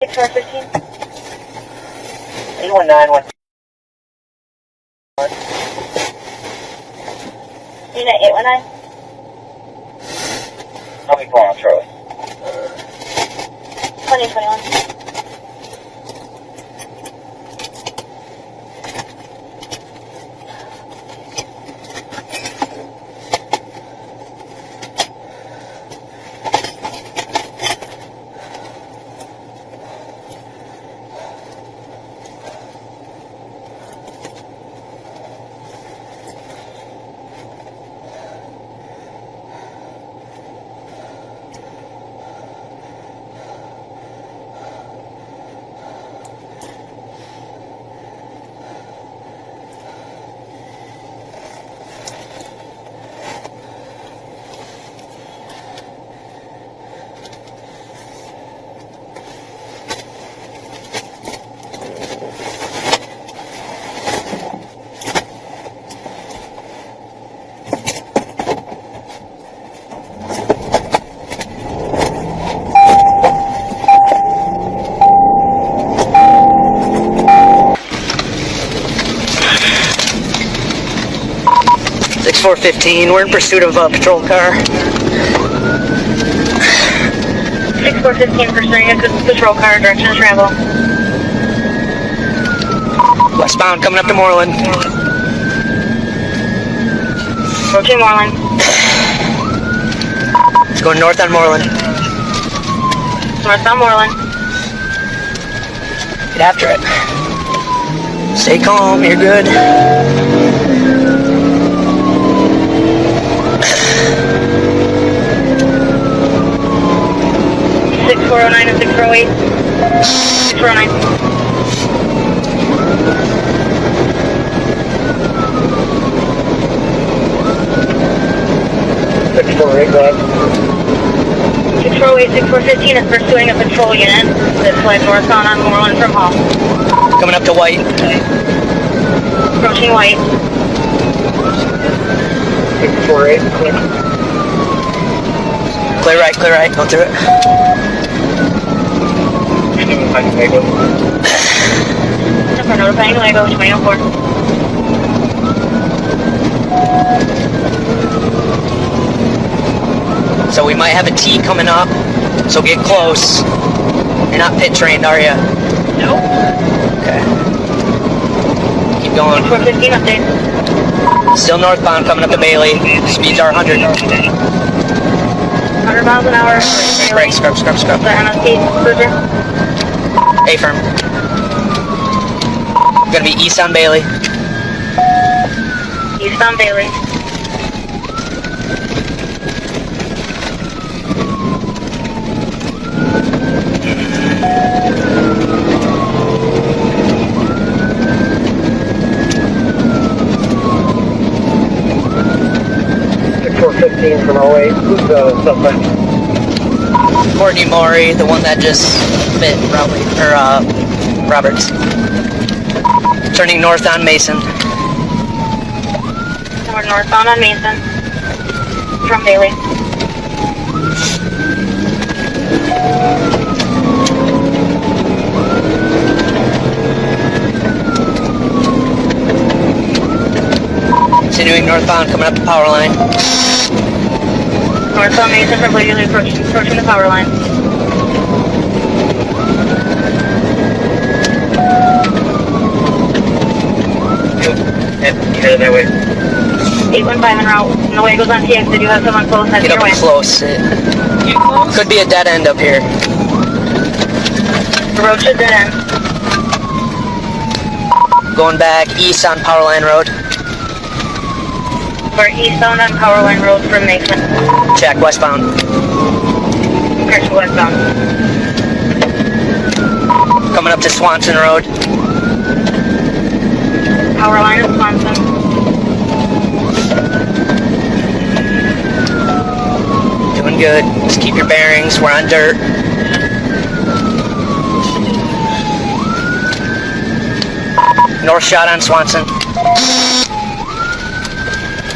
6415. 8191. Unit 819. How many miles, Charlie? 2021. We're in pursuit of a patrol car. 6415 pursuing a patrol car, direction of travel. Westbound, coming up to Moreland. Approaching Moreland. It's going north on Moreland. North on Moreland. Get after it. Stay calm, you're good. 6409 and 608. 609. Right. 608, 6415 is pursuing a patrol unit that flies northbound on Moreland from home. Coming up to White. Approaching White. 648, clear. Clear right, go through it. Number notifying Lego 2004. So we might have a T coming up, so get close. You're not pit trained, are you? Nope. Okay. Keep going. 415 update. Still northbound, coming up to Bailey. Speeds are 100. 100 miles an hour. Brake, scrub. The MST cruiser. A-firm. Gonna be east on Bailey. East on Bailey. From 08. Who's the suspect? Courtney Maury, the one that just bit Roberts. Turning north on Mason. We're northbound on Mason. From Bailey. Continuing northbound, coming up the power line. Northbound Mason from Bailey, approaching the power line. Headed that way. 815 en route. And the way goes on TX. Did you have someone close? Head Get your up way. close. Get close? Could be a dead end up here. The road should dead end. Going back east on Powerline Road. We're eastbound on Powerline Road from Mason. Check, westbound. Correction, westbound. Coming up to Swanson Road. Powerline in Swanson. Doing good. Just keep your bearings. We're on dirt. North shot on Swanson.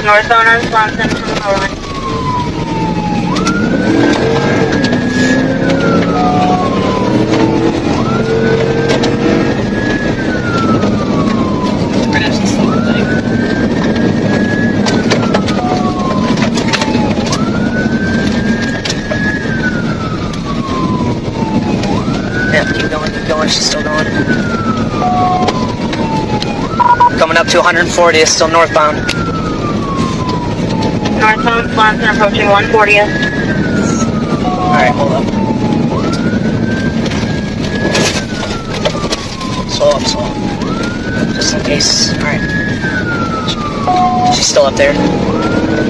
Northbound on Swanson from the power line. where's she still going? Coming up to 140th, still northbound. Northbound Swanson approaching 140th. Alright, hold up. Slow up. Just in case. Alright. She's still up there.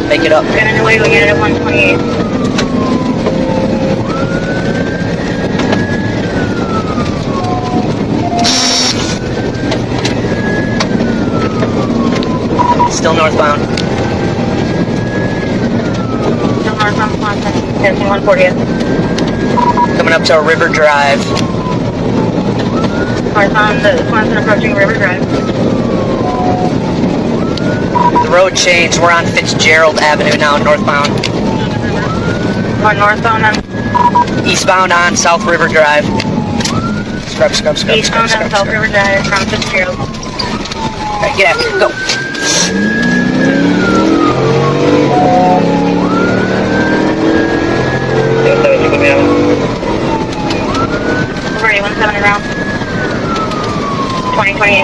Make it up. We're gonna Nuevo unit at 128. Still northbound. Still northbound Swanson, passing 140th. Coming up to River Drive. Northbound Swanson approaching River Drive. The road changed. We're on Fitzgerald Avenue now, northbound. Going northbound on Eastbound on South River Drive. Scrub. eastbound on South River Drive from Fitzgerald. Alright, get after it. Go. Over 817 around. 2028.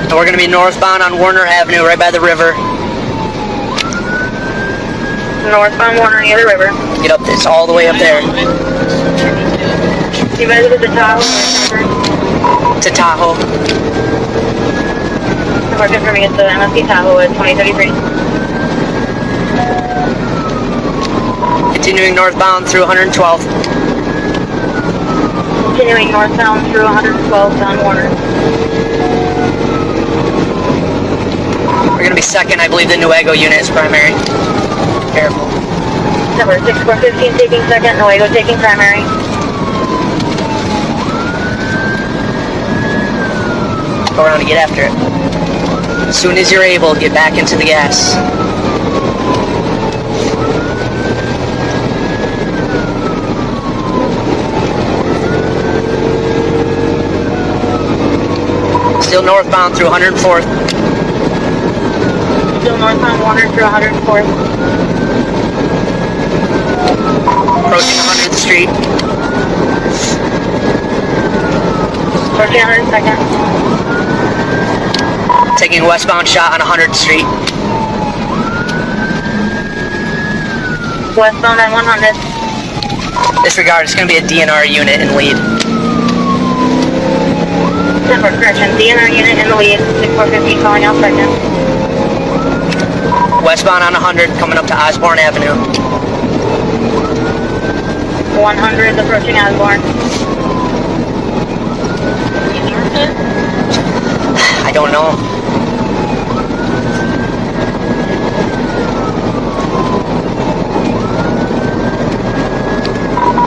And we're going to be northbound on Warner Avenue, right by the river. Northbound Warner near the river. Get up, it's all the way up there. You guys at the Tahoe or To Tahoe. working for me at the MSC Tahoe at 2033. Continuing northbound through 112th. Continuing northbound through 112 on Warner. We're going to be second. I believe the Nuevo unit is primary. Careful. Number 6415 taking second, Nuevo taking primary. Go around and get after it. As soon as you're able, get back into the gas. Still northbound through 104th. Still northbound Warner through 104th. Approaching 100th Street. Approaching 102nd. Taking a westbound shot on 100th Street. Westbound on 100. Disregard, it's going to be a DNR unit in lead. Number correction, DNR unit in the lead, 6415 calling out second. Westbound on 100, coming up to Osborne Avenue. 100 approaching Osborne. I don't know.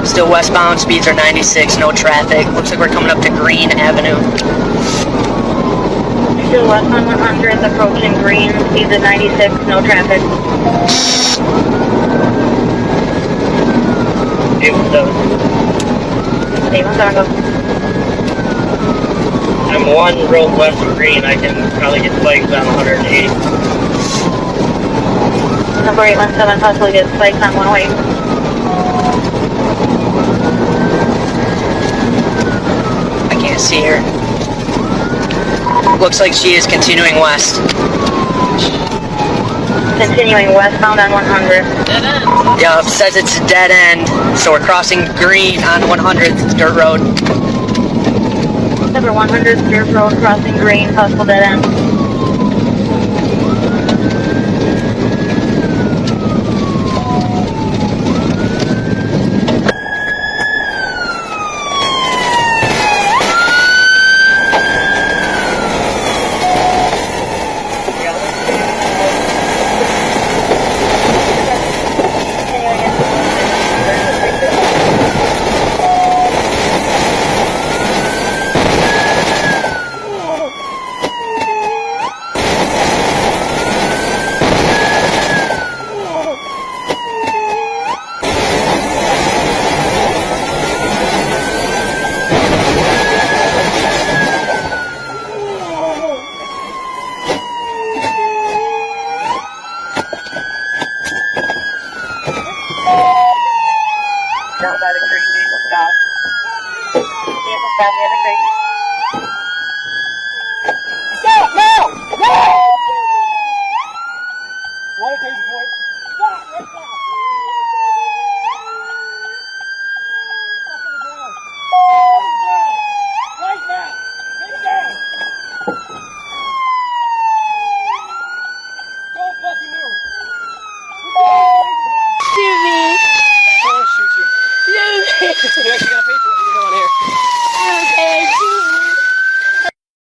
Still westbound, speeds are 96, no traffic. Looks like we're coming up to Green Avenue. Still westbound 100 approaching Green, speeds at 96, no traffic. 817 go. I'm one road west of Green. I can probably get spikes on 108. Number 817 possibly get spikes on 108. I can't see her. Looks like she is continuing west. Continuing westbound on 100. Yeah, it says it's a dead end, so we're crossing Green on 100th dirt road. Number 100 Dirt Road crossing Green, possible dead end.